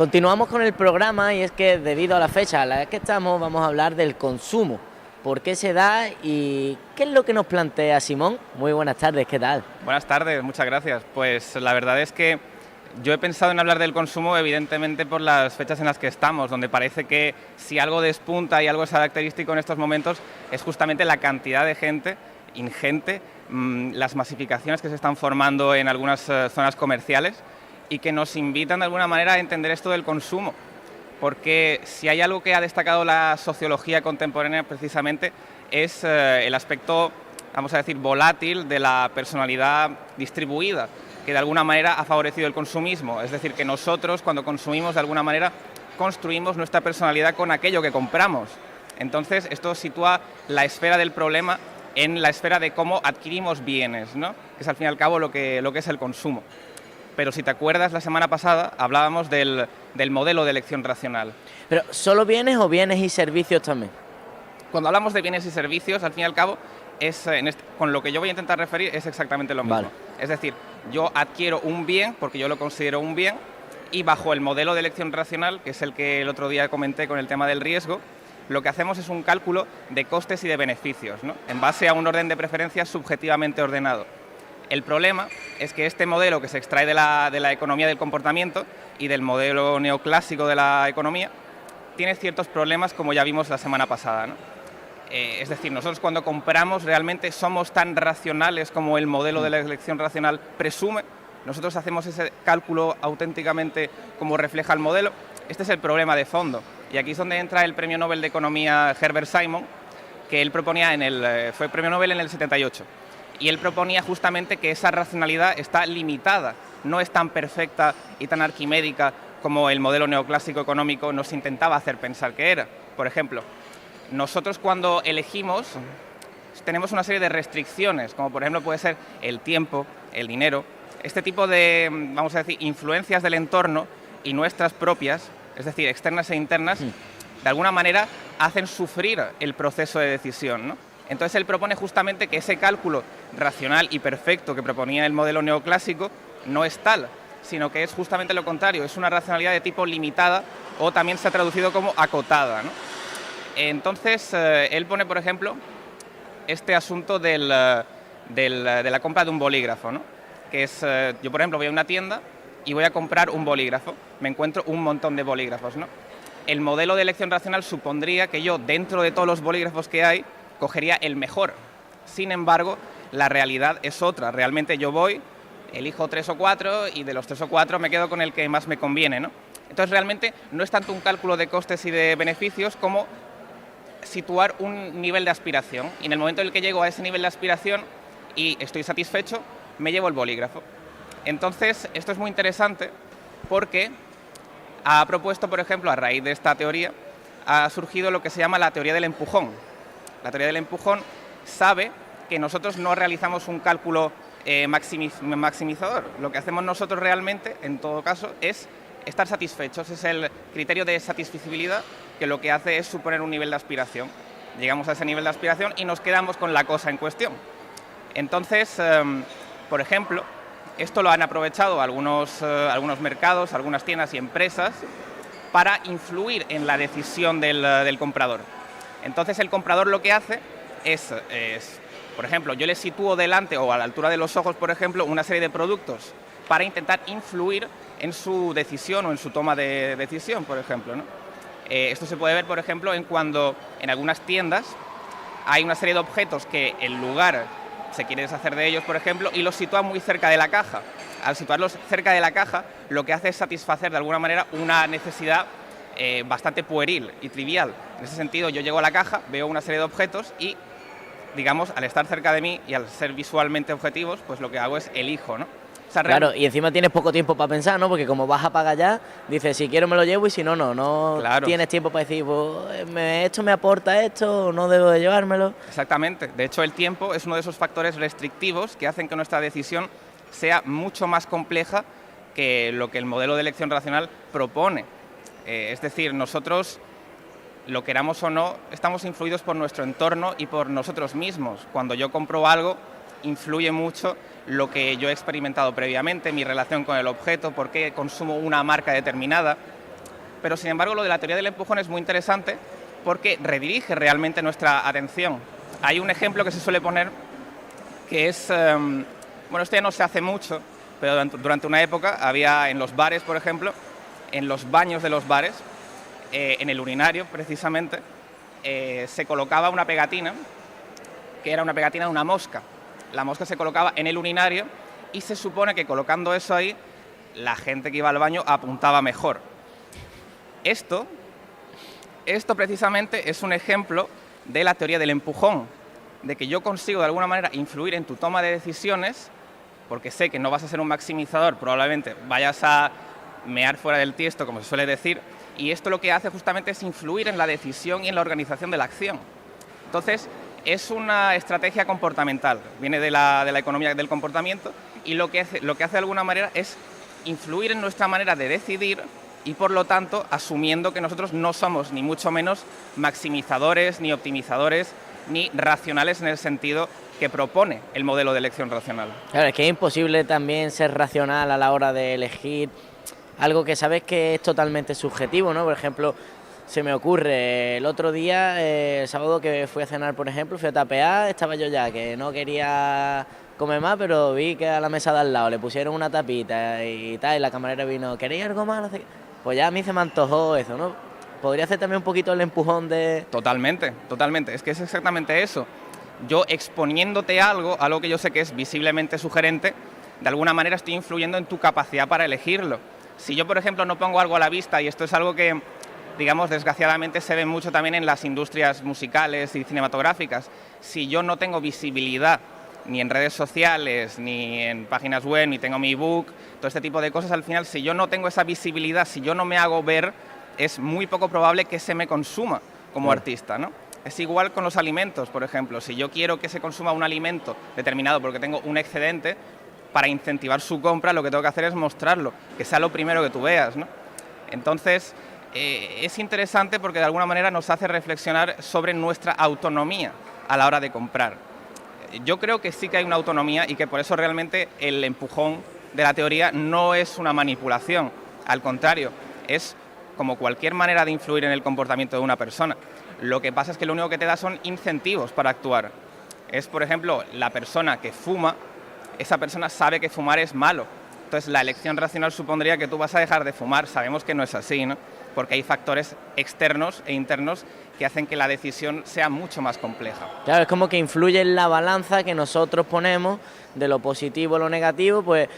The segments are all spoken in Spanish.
Continuamos con el programa y es que debido a la fecha a la que estamos vamos a hablar del consumo. ¿Por qué se da y qué es lo que nos plantea Simón? Muy buenas tardes, ¿qué tal? Buenas tardes, muchas gracias. Pues la verdad es que yo he pensado en hablar del consumo evidentemente por las fechas en las que estamos, donde parece que si algo despunta y algo es característico en estos momentos es justamente la cantidad de gente ingente, las masificaciones que se están formando en algunas zonas comerciales y que nos invitan de alguna manera a entender esto del consumo. Porque si hay algo que ha destacado la sociología contemporánea precisamente es el aspecto, vamos a decir, volátil de la personalidad distribuida, que de alguna manera ha favorecido el consumismo. Es decir, que nosotros cuando consumimos de alguna manera construimos nuestra personalidad con aquello que compramos. Entonces esto sitúa la esfera del problema en la esfera de cómo adquirimos bienes, ¿no? Que es al fin y al cabo lo que es el consumo. Pero si te acuerdas, la semana pasada hablábamos del modelo de elección racional. ¿Pero solo bienes o bienes y servicios también? Cuando hablamos de bienes y servicios, al fin y al cabo, con lo que yo voy a intentar referir es exactamente lo mismo. Vale. Es decir, yo adquiero un bien porque yo lo considero un bien y bajo el modelo de elección racional, que es el que el otro día comenté con el tema del riesgo, lo que hacemos es un cálculo de costes y de beneficios, ¿no? En base a un orden de preferencias subjetivamente ordenado. El problema es que este modelo que se extrae de la economía del comportamiento y del modelo neoclásico de la economía tiene ciertos problemas, como ya vimos la semana pasada, ¿no? Es decir, nosotros cuando compramos realmente somos tan racionales como el modelo de la elección racional presume. Nosotros hacemos ese cálculo auténticamente como refleja el modelo. Este es el problema de fondo. Y aquí es donde entra el premio Nobel de Economía Herbert Simon, que él proponía fue premio Nobel en el 78. Y él proponía justamente que esa racionalidad está limitada, no es tan perfecta y tan arquimédica como el modelo neoclásico económico nos intentaba hacer pensar que era. Por ejemplo, nosotros cuando elegimos tenemos una serie de restricciones, como por ejemplo puede ser el tiempo, el dinero, este tipo de, vamos a decir, influencias del entorno y nuestras propias, es decir, externas e internas, de alguna manera hacen sufrir el proceso de decisión, ¿no? Entonces él propone justamente que ese cálculo racional y perfecto que proponía el modelo neoclásico no es tal, sino que es justamente lo contrario, es una racionalidad de tipo limitada o también se ha traducido como acotada, ¿no? Entonces él pone, por ejemplo, este asunto de la compra de un bolígrafo, ¿no? Que es, yo por ejemplo voy a una tienda y voy a comprar un bolígrafo, me encuentro un montón de bolígrafos, ¿no? El modelo de elección racional supondría que yo, dentro de todos los bolígrafos que hay, cogería el mejor. Sin embargo, la realidad es otra. Realmente yo voy, elijo 3 o 4 y de los 3 o 4 me quedo con el que más me conviene, ¿no? Entonces realmente no es tanto un cálculo de costes y de beneficios como situar un nivel de aspiración. Y en el momento en el que llego a ese nivel de aspiración y estoy satisfecho, me llevo el bolígrafo. Entonces esto es muy interesante porque ha propuesto, por ejemplo, a raíz de esta teoría, ha surgido lo que se llama la teoría del empujón. La teoría del empujón sabe que nosotros no realizamos un cálculo maximizador. Lo que hacemos nosotros realmente, en todo caso, es estar satisfechos. Es el criterio de satisficibilidad que lo que hace es suponer un nivel de aspiración. Llegamos a ese nivel de aspiración y nos quedamos con la cosa en cuestión. Entonces, por ejemplo, esto lo han aprovechado algunos mercados, algunas tiendas y empresas para influir en la decisión del comprador. Entonces el comprador lo que hace es, por ejemplo, yo le sitúo delante o a la altura de los ojos, por ejemplo, una serie de productos para intentar influir en su decisión o en su toma de decisión, por ejemplo, ¿no? Esto se puede ver, por ejemplo, cuando en algunas tiendas hay una serie de objetos que el lugar se quiere deshacer de ellos, por ejemplo, y los sitúa muy cerca de la caja. Al situarlos cerca de la caja, lo que hace es satisfacer de alguna manera una necesidad bastante pueril y trivial. En ese sentido, yo llego a la caja, veo una serie de objetos y, digamos, al estar cerca de mí y al ser visualmente objetivos, pues lo que hago es elijo, ¿no? O sea, Claro, y encima tienes poco tiempo para pensar, ¿no? Porque como vas a pagar ya, dices, si quiero me lo llevo y si no, no. No claro. Tienes tiempo para decir, pues, esto me aporta esto, o no debo de llevármelo. Exactamente. De hecho, el tiempo es uno de esos factores restrictivos que hacen que nuestra decisión sea mucho más compleja que lo que el modelo de elección racional propone. Es decir, nosotros, lo queramos o no, estamos influidos por nuestro entorno y por nosotros mismos. Cuando yo compro algo, influye mucho lo que yo he experimentado previamente, mi relación con el objeto, por qué consumo una marca determinada. Pero sin embargo lo de la teoría del empujón es muy interesante porque redirige realmente nuestra atención. Hay un ejemplo que se suele poner que es, bueno, esto ya no se hace mucho, pero durante una época había en los bares, por ejemplo, en los baños de los bares, en el urinario precisamente, se colocaba una pegatina, que era una pegatina de una mosca. La mosca se colocaba en el urinario y se supone que colocando eso ahí, la gente que iba al baño apuntaba mejor. Esto precisamente es un ejemplo de la teoría del empujón, de que yo consigo de alguna manera influir en tu toma de decisiones, porque sé que no vas a ser un maximizador, probablemente vayas a mear fuera del tiesto, como se suele decir, y esto lo que hace justamente es influir en la decisión y en la organización de la acción. Entonces, es una estrategia comportamental, viene de la economía del comportamiento, y lo que hace de alguna manera es influir en nuestra manera de decidir y por lo tanto asumiendo que nosotros no somos ni mucho menos maximizadores, ni optimizadores, ni racionales en el sentido que propone el modelo de elección racional. Claro, es que es imposible también ser racional a la hora de elegir algo que sabes que es totalmente subjetivo, ¿no? Por ejemplo, se me ocurre, el otro día, el sábado que fui a cenar, por ejemplo, fui a tapear, estaba yo ya, que no quería comer más, pero vi que a la mesa de al lado le pusieron una tapita y tal, y la camarera vino, ¿queréis algo más? No sé qué. Pues ya a mí se me antojó eso, ¿no? Podría hacer también un poquito el empujón de... Totalmente, totalmente, es que es exactamente eso. Yo exponiéndote algo que yo sé que es visiblemente sugerente, de alguna manera estoy influyendo en tu capacidad para elegirlo. Si yo, por ejemplo, no pongo algo a la vista, y esto es algo que, digamos, desgraciadamente se ve mucho también en las industrias musicales y cinematográficas, si yo no tengo visibilidad ni en redes sociales, ni en páginas web, ni tengo mi ebook, todo este tipo de cosas, al final, si yo no tengo esa visibilidad, si yo no me hago ver, es muy poco probable que se me consuma como artista, ¿no? Es igual con los alimentos, por ejemplo. Si yo quiero que se consuma un alimento determinado porque tengo un excedente, para incentivar su compra lo que tengo que hacer es mostrarlo, que sea lo primero que tú veas, ¿no? Entonces, es interesante porque de alguna manera nos hace reflexionar sobre nuestra autonomía a la hora de comprar. Yo creo que sí que hay una autonomía y que por eso realmente el empujón de la teoría no es una manipulación, al contrario, es como cualquier manera de influir en el comportamiento de una persona. Lo que pasa es que lo único que te da son incentivos para actuar. Es, por ejemplo, la persona que fuma, esa persona sabe que fumar es malo. Entonces, la elección racional supondría que tú vas a dejar de fumar. Sabemos que no es así, ¿no? Porque hay factores externos e internos que hacen que la decisión sea mucho más compleja. Claro, es como que influye en la balanza que nosotros ponemos de lo positivo a lo negativo, pues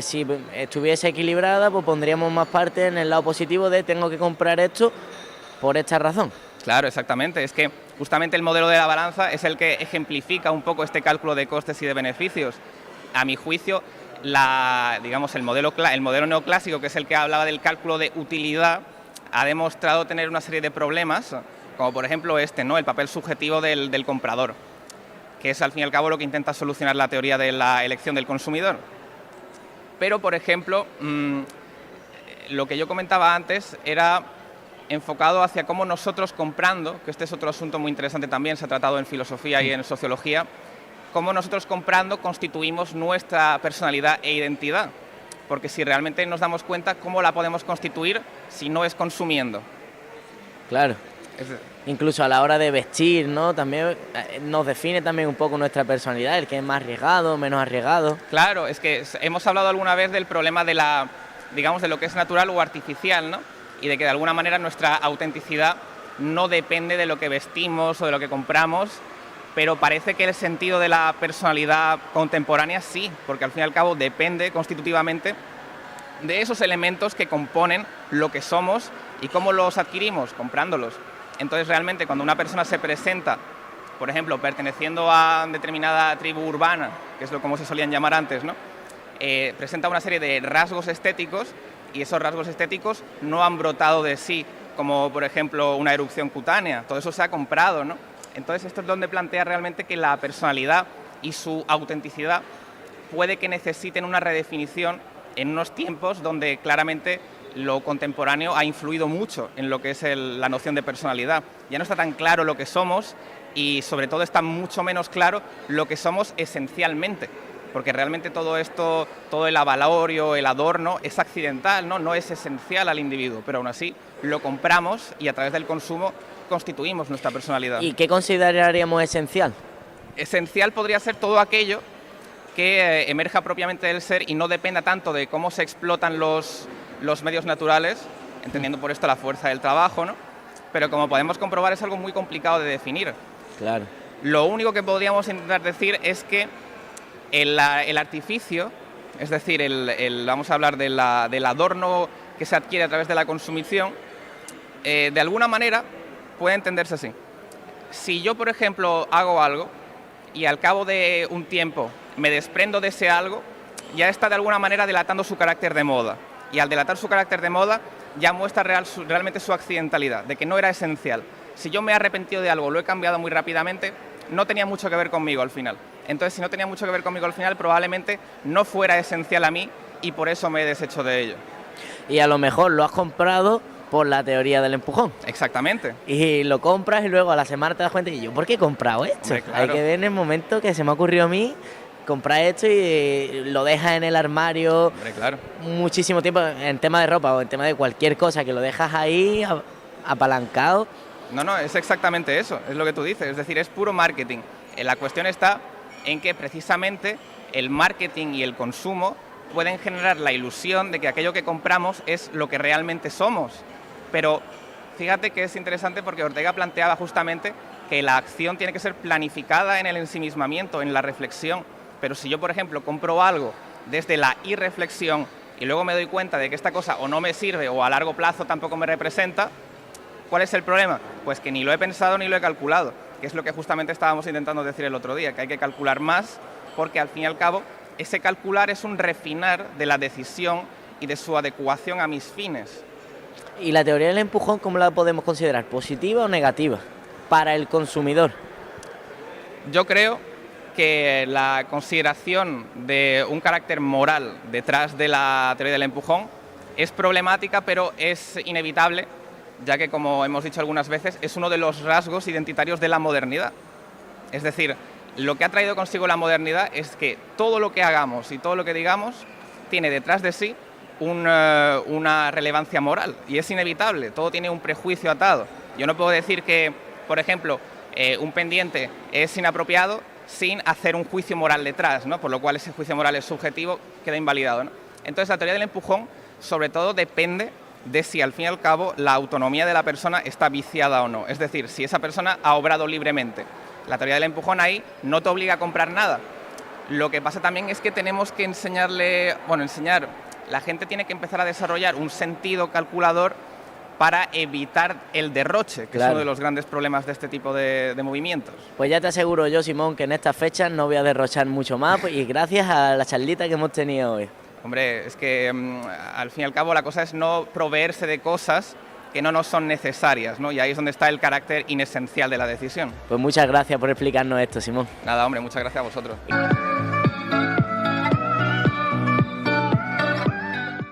si estuviese equilibrada, pues pondríamos más parte en el lado positivo de tengo que comprar esto por esta razón. Claro, exactamente. Es que justamente el modelo de la balanza es el que ejemplifica un poco este cálculo de costes y de beneficios. A mi juicio, digamos, el modelo neoclásico, que es el que hablaba del cálculo de utilidad, ha demostrado tener una serie de problemas, como por ejemplo ¿no? El papel subjetivo del comprador, que es al fin y al cabo lo que intenta solucionar la teoría de la elección del consumidor. Pero, por ejemplo, lo que yo comentaba antes era enfocado hacia cómo nosotros comprando, que este es otro asunto muy interesante también, se ha tratado en filosofía y en sociología, cómo nosotros comprando constituimos nuestra personalidad e identidad. Porque si realmente nos damos cuenta, ¿cómo la podemos constituir si no es consumiendo? Claro. Incluso a la hora de vestir, ¿no? También nos define también un poco nuestra personalidad, el que es más arriesgado, menos arriesgado. Claro, es que hemos hablado alguna vez del problema de digamos, de lo que es natural o artificial, ¿no? Y de que de alguna manera nuestra autenticidad no depende de lo que vestimos o de lo que compramos, pero parece que el sentido de la personalidad contemporánea sí, porque al fin y al cabo depende constitutivamente de esos elementos que componen lo que somos y cómo los adquirimos, comprándolos. Entonces realmente cuando una persona se presenta, por ejemplo, perteneciendo a determinada tribu urbana, que es como se solían llamar antes, ¿no? Presenta una serie de rasgos estéticos y esos rasgos estéticos no han brotado de sí, como por ejemplo una erupción cutánea, todo eso se ha comprado, ¿no? Entonces esto es donde plantea realmente que la personalidad y su autenticidad puede que necesiten una redefinición en unos tiempos donde claramente lo contemporáneo ha influido mucho en lo que es la noción de personalidad. Ya no está tan claro lo que somos y sobre todo está mucho menos claro lo que somos esencialmente. porque realmente todo esto, todo el avalorio, el adorno, es accidental, no es esencial al individuo, pero aún así lo compramos y a través del consumo constituimos nuestra personalidad. ¿Y qué consideraríamos esencial? Esencial podría ser todo aquello que emerja propiamente del ser y no dependa tanto de cómo se explotan los medios naturales, entendiendo por esto la fuerza del trabajo, ¿no? Pero como podemos comprobar es algo muy complicado de definir. Claro. Lo único que podríamos intentar decir es que el artificio, es decir, vamos a hablar del adorno que se adquiere a través de la consumición, de alguna manera puede entenderse así. Si yo, por ejemplo, hago algo y al cabo de un tiempo me desprendo de ese algo, ya está de alguna manera delatando su carácter de moda. Y al delatar su carácter de moda, ya muestra realmente su accidentalidad, de que no era esencial. Si yo me he arrepentido de algo, lo he cambiado muy rápidamente, no tenía mucho que ver conmigo al final. Entonces, si no tenía mucho que ver conmigo al final, probablemente no fuera esencial a mí y por eso me he deshecho de ello. Y a lo mejor lo has comprado por la teoría del empujón. Exactamente. Y lo compras y luego a la semana te das cuenta y yo, ¿por qué he comprado esto? Hombre, claro. Hay que ver en el momento que se me ocurrió a mí comprar esto y lo dejas en el armario. Hombre, claro. Muchísimo tiempo en tema de ropa o en tema de cualquier cosa, que lo dejas ahí apalancado. No, es exactamente eso, es lo que tú dices, es decir, es puro marketing. La cuestión está en que precisamente el marketing y el consumo pueden generar la ilusión de que aquello que compramos es lo que realmente somos. Pero fíjate que es interesante porque Ortega planteaba justamente que la acción tiene que ser planificada en el ensimismamiento, en la reflexión. Pero si yo, por ejemplo, compro algo desde la irreflexión y luego me doy cuenta de que esta cosa o no me sirve o a largo plazo tampoco me representa, ¿cuál es el problema? Pues que ni lo he pensado ni lo he calculado, que es lo que justamente estábamos intentando decir el otro día, que hay que calcular más porque al fin y al cabo ese calcular es un refinar de la decisión y de su adecuación a mis fines. ¿Y la teoría del empujón cómo la podemos considerar? ¿Positiva o negativa para el consumidor? Yo creo que la consideración de un carácter moral detrás de la teoría del empujón es problemática, pero es inevitable, ya que, como hemos dicho algunas veces, es uno de los rasgos identitarios de la modernidad. Es decir, lo que ha traído consigo la modernidad es que todo lo que hagamos y todo lo que digamos tiene detrás de sí una relevancia moral, y es inevitable, todo tiene un prejuicio atado. Yo no puedo decir que, por ejemplo, un pendiente es inapropiado sin hacer un juicio moral detrás, ¿no? Por lo cual ese juicio moral es subjetivo, queda invalidado, ¿no? Entonces la teoría del empujón sobre todo depende de si al fin y al cabo la autonomía de la persona está viciada o no, es decir, si esa persona ha obrado libremente. La teoría del empujón ahí no te obliga a comprar nada. Lo que pasa también es que tenemos que la gente tiene que empezar a desarrollar un sentido calculador para evitar el derroche, que Claro. es uno de los grandes problemas de este tipo de movimientos. Pues ya te aseguro yo, Simón, que en estas fechas no voy a derrochar mucho más y gracias a la charlita que hemos tenido hoy. Hombre, es que al fin y al cabo la cosa es no proveerse de cosas que no nos son necesarias, ¿no? Y ahí es donde está el carácter inesencial de la decisión. Pues muchas gracias por explicarnos esto, Simón. Nada, hombre, muchas gracias a vosotros.